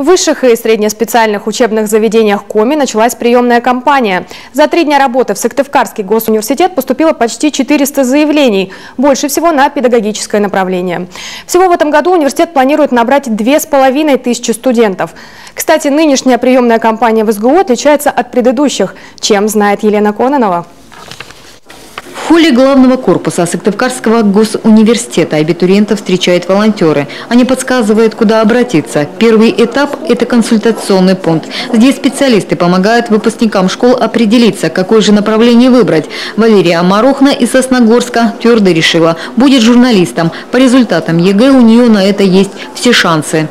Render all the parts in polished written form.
В высших и среднеспециальных учебных заведениях Коми началась приемная кампания. За 3 дня работы в Сыктывкарский госуниверситет поступило почти 400 заявлений, больше всего на педагогическое направление. Всего в этом году университет планирует набрать 2500 студентов. Кстати, нынешняя приемная кампания в СГУ отличается от предыдущих, чем знает Елена Кононова. В холле главного корпуса Сыктывкарского госуниверситета абитуриентов встречают волонтеры. Они подсказывают, куда обратиться. Первый этап – это консультационный пункт. Здесь специалисты помогают выпускникам школ определиться, какое же направление выбрать. Валерия Марохна из Сосногорска твердо решила – будет журналистом. По результатам ЕГЭ у нее на это есть все шансы.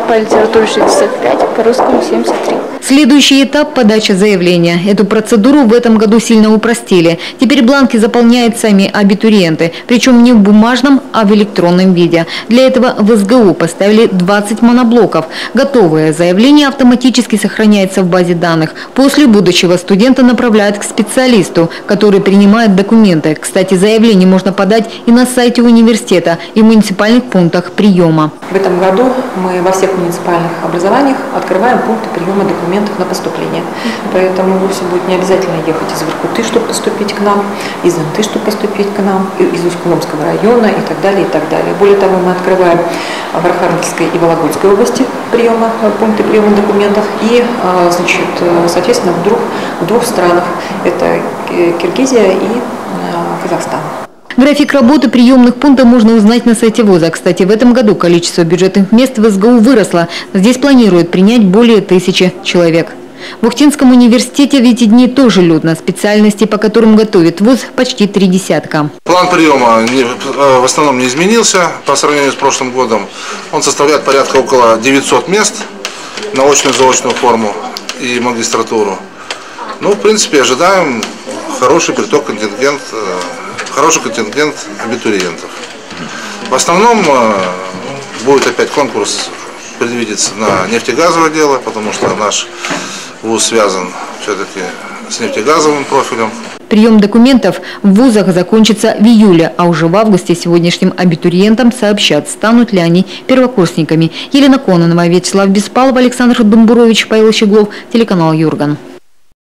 По литературе 65, по русскому 73. Следующий этап – подача заявления. Эту процедуру в этом году сильно упростили. Теперь бланки заполняют сами абитуриенты. Причем не в бумажном, а в электронном виде. Для этого в СГУ поставили 20 моноблоков. Готовое заявление автоматически сохраняется в базе данных. После будущего студента направляют к специалисту, который принимает документы. Кстати, заявление можно подать и на сайте университета, и в муниципальных пунктах приема. В этом году мы во всех муниципальных образованиях открываем пункты приема документов на поступление. Поэтому вовсе будет не обязательно ехать из Воркуты, чтобы поступить к нам, из Инты, чтобы поступить к нам, из Усть-Куломского района и так далее, и так далее. Более того, мы открываем в Архангельской и Вологодской области пункты приема документов и, соответственно, в двух странах. Это Киргизия и Казахстан. График работы приемных пунктов можно узнать на сайте ВУЗа. Кстати, в этом году количество бюджетных мест в СГУ выросло. Здесь планируют принять более 1000 человек. В Охтинском университете в эти дни тоже людно. Специальностей, по которым готовит ВУЗ, почти 3 десятка. План приема в основном не изменился по сравнению с прошлым годом. Он составляет порядка около 900 мест на очную и заочную форму и магистратуру. Ну, в принципе, ожидаем хороший приток хороший контингент абитуриентов. В основном будет опять конкурс, предвидится на нефтегазовое дело, потому что наш вуз связан все-таки с нефтегазовым профилем. Прием документов в вузах закончится в июле, а уже в августе сегодняшним абитуриентам сообщат, станут ли они первокурсниками. Елена Кононова, Вячеслав Беспалов, Александр Думбурович, Павел Щеглов, телеканал Юрган.